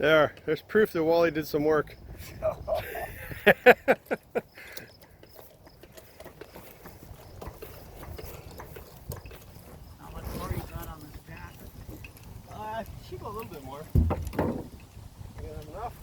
There's proof that Wally did some work. How much more you got on this jack? Should go a little bit more. You gonna have enough?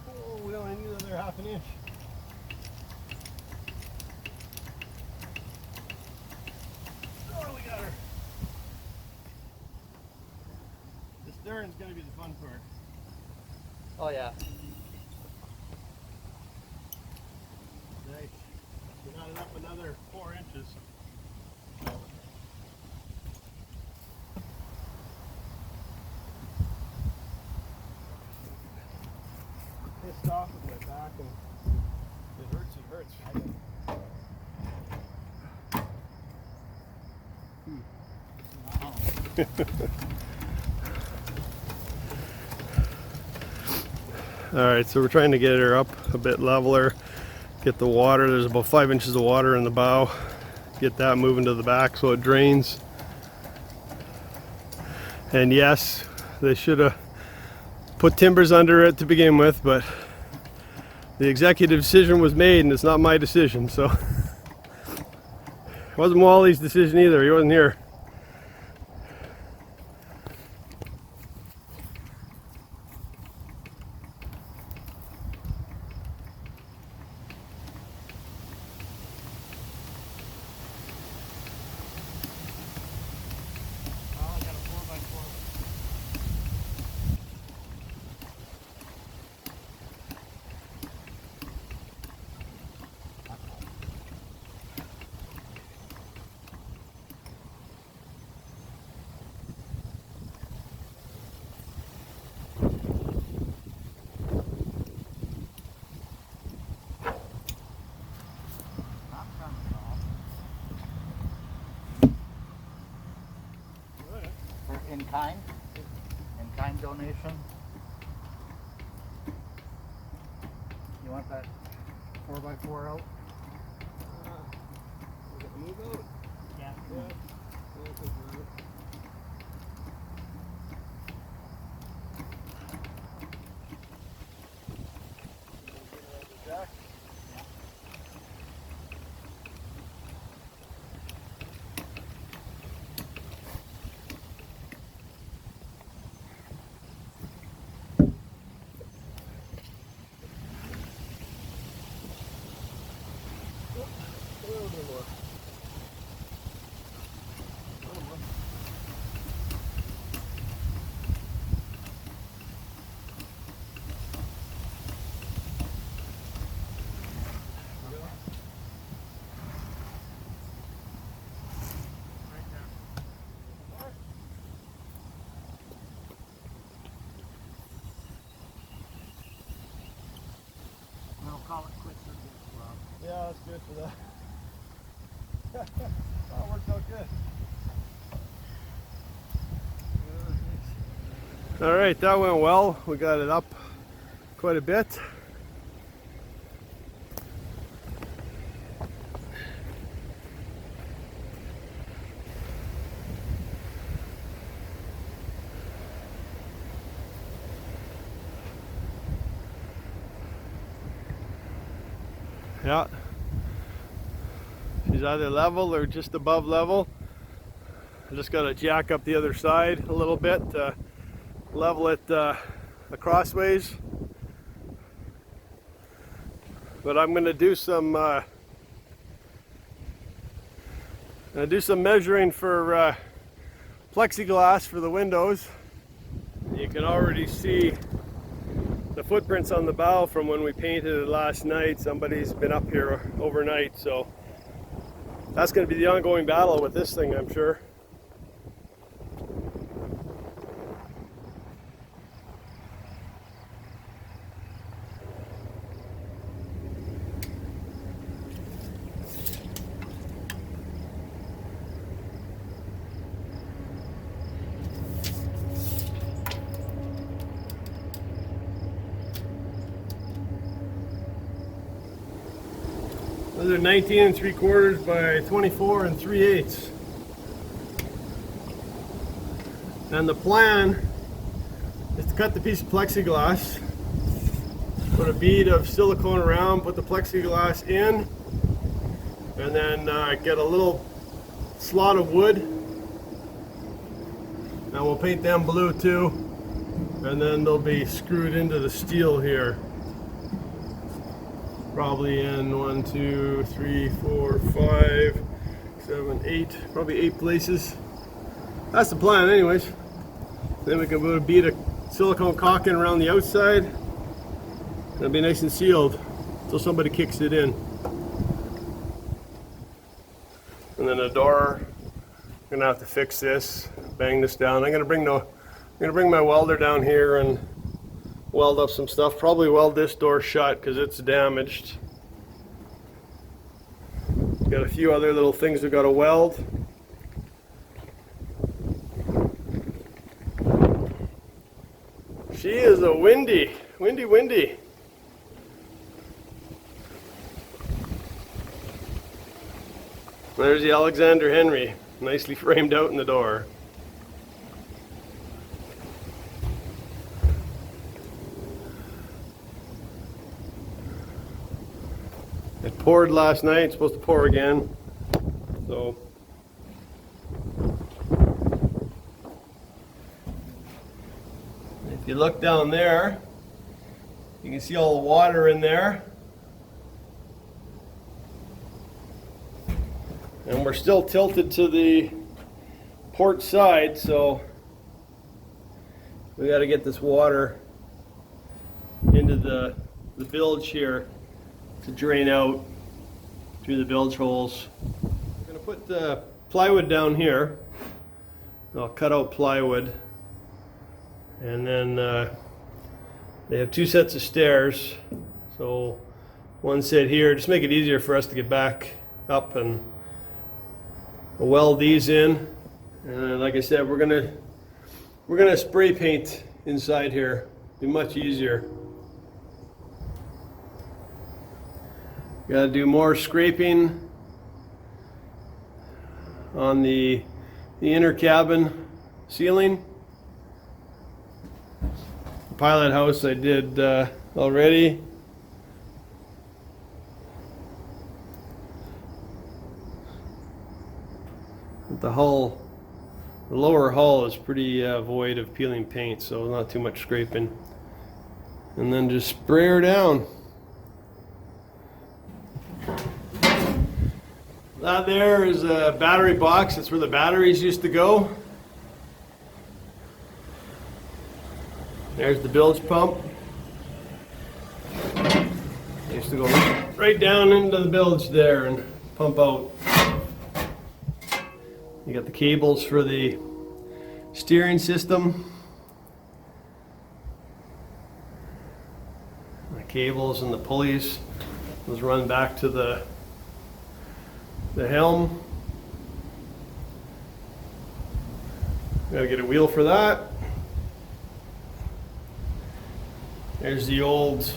Oh, we only need another half an inch. Stern's gonna be the fun part. Oh yeah. Nice. We got it up another 4 inches. I'm pissed off with my back and it hurts, Alright, so we're trying to get her up a bit leveler, get the water, there's about 5 inches of water in the bow, get that moving to the back so it drains. And yes, they should have put timbers under it to begin with, but the executive decision was made and it's not my decision, so it wasn't Wally's decision either, he wasn't here. In-kind donation. You want that 4x4 out? Move out? Yeah. Call it quits for this, Rob. Yeah, that's good for that. That worked out good. Alright, that went well. We got it up quite a bit. Yeah, she's either level or just above level. I just got to jack up the other side a little bit to level it crossways. But I'm going to do some measuring for plexiglass for the windows. You can already see the footprints on the bow from when we painted it last night. Somebody's been up here overnight, so that's going to be the ongoing battle with this thing, I'm sure. These are 19 3/4 by 24 3/8. And the plan is to cut the piece of plexiglass, put a bead of silicone around, put the plexiglass in, and then get a little slot of wood, and we'll paint them blue too, and then they'll be screwed into the steel here. Probably in 1, 2, 3, 4, 5, 7, 8, probably 8 places. That's the plan anyways. Then we can put a bead of silicone caulking around the outside. It'll be nice and sealed until somebody kicks it in. And then the door, I'm gonna have to fix this, bang this down. I'm gonna bring my welder down here and weld up some stuff. Probably weld this door shut because it's damaged. Got a few other little things we've got to weld. She is a windy. There's the Alexander Henry, nicely framed out in the door. It poured last night, it's supposed to pour again. So if you look down there, you can see all the water in there. And we're still tilted to the port side, so we got to get this water into the bilge here to drain out through the bilge holes. I'm going to put the plywood down here. I'll cut out plywood, and then they have 2 sets of stairs, so one set here, just make it easier for us to get back up, and we'll weld these in. And like I said, we're gonna spray paint inside here. Be much easier. Got to do more scraping on the inner cabin ceiling. The pilot house I did already. The hull, the lower hull is pretty void of peeling paint, so not too much scraping. And then just spray her down. That there is a battery box. That's where the batteries used to go. There's the bilge pump. It used to go right down into the bilge there and pump out. You got the cables for the steering system. The cables and the pulleys. Those run back to the helm. Gotta get a wheel for that. There's the old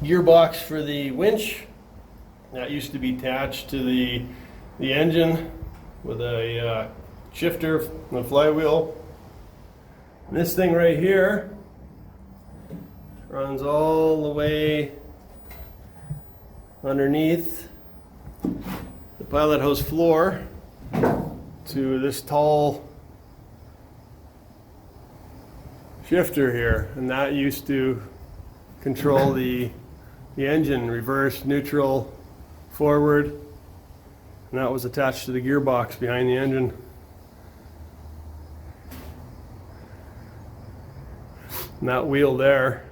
gearbox for the winch. That used to be attached to the engine with a shifter and a flywheel. And this thing right here runs all the way underneath the pilot house floor to this tall shifter here, and that used to control the engine, reverse, neutral, forward, and that was attached to the gearbox behind the engine. And that wheel there,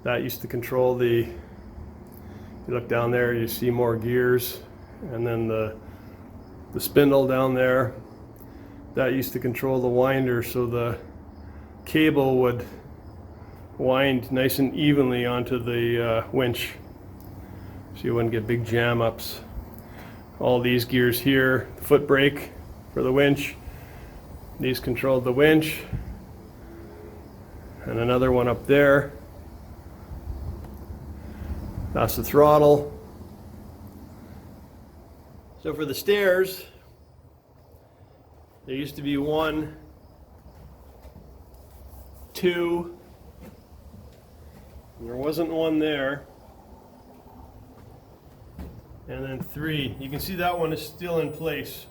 that used to control the, you look down there, you see more gears, and then the spindle down there, that used to control the winder, so the cable would wind nice and evenly onto the winch, so you wouldn't get big jam ups. All these gears here, the foot brake for the winch, these controlled the winch, and another one up there. That's the throttle. So for the stairs, there used to be 1, 2, and there wasn't one there, and then 3. You can see that one is still in place.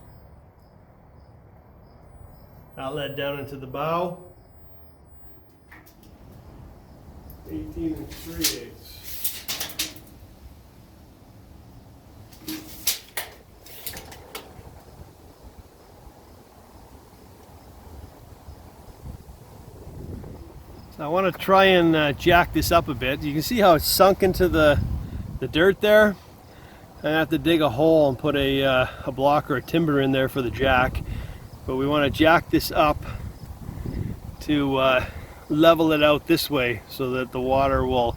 Outlet down into the bow. 18 3/8. So I want to try and jack this up a bit. You can see how it's sunk into the dirt there. I have to dig a hole and put a block or a timber in there for the jack. But we want to jack this up to level it out this way so that the water will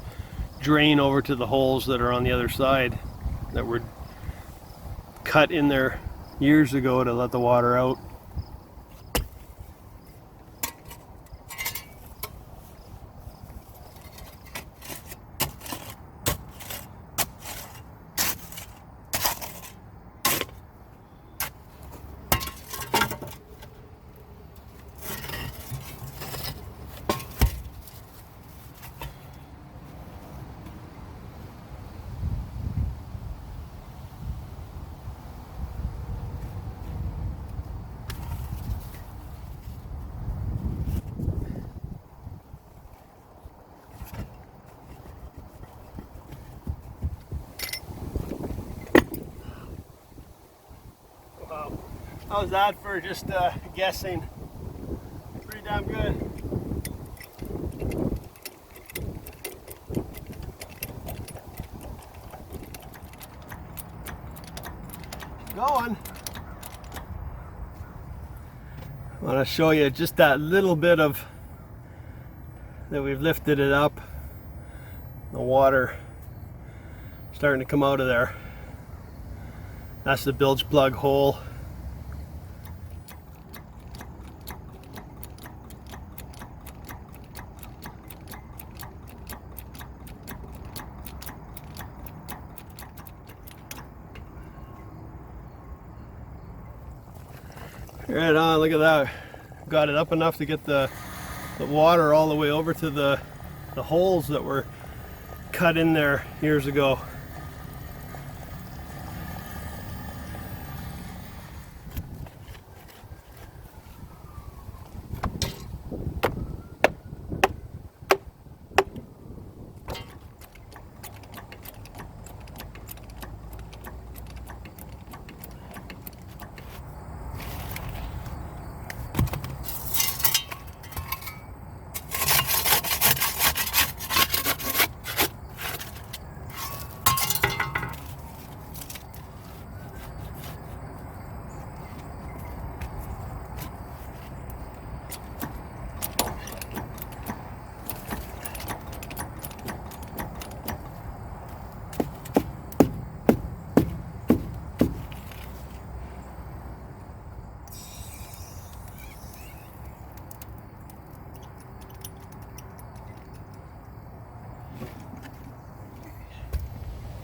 drain over to the holes that are on the other side that were cut in there years ago to let the water out. How's that for just guessing? Pretty damn good. Going. I want to show you just that little bit of that we've lifted it up. The water starting to come out of there. That's the bilge plug hole. Right on, look at that. Got it up enough to get the water all the way over to the holes that were cut in there years ago.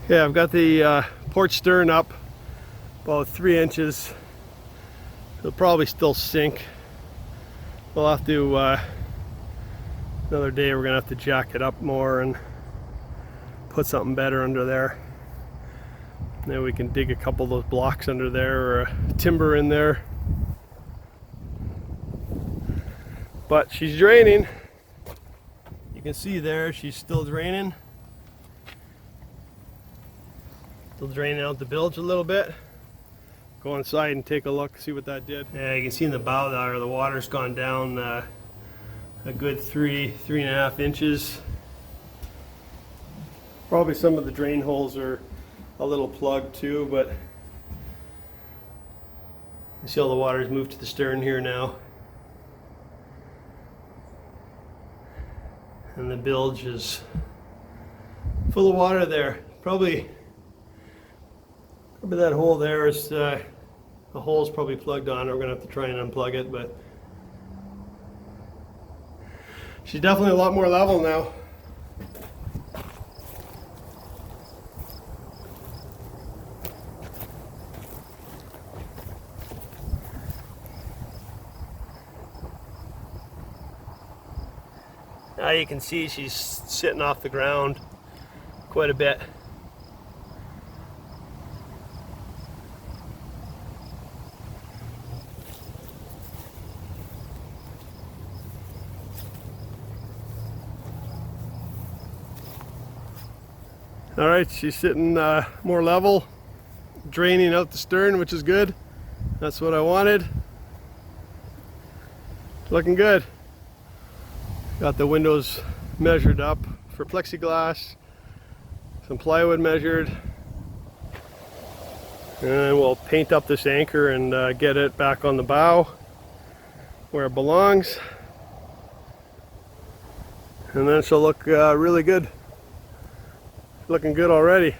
Yeah, I've got the port stern up about 3 inches. It'll probably still sink. We'll have to, another day we're gonna have to jack it up more and put something better under there. Then we can dig a couple of those blocks under there or a timber in there. But she's draining. You can see there, she's still draining. Still draining out the bilge a little bit. Go inside and take a look, see what that did. Yeah, you can see in the bow there, the water's gone down a good 3.5 inches. Probably some of the drain holes are a little plugged too, but you see all the water's moved to the stern here now. And the bilge is full of water there. Probably that hole there is, the hole's probably plugged on. We're gonna have to try and unplug it, but she's definitely a lot more level now. Now you can see she's sitting off the ground quite a bit. All right, she's sitting more level, draining out the stern, which is good. That's what I wanted. Looking good. Got the windows measured up for plexiglass, some plywood measured, and we'll paint up this anchor and get it back on the bow where it belongs. And then she'll look really good. Looking good already.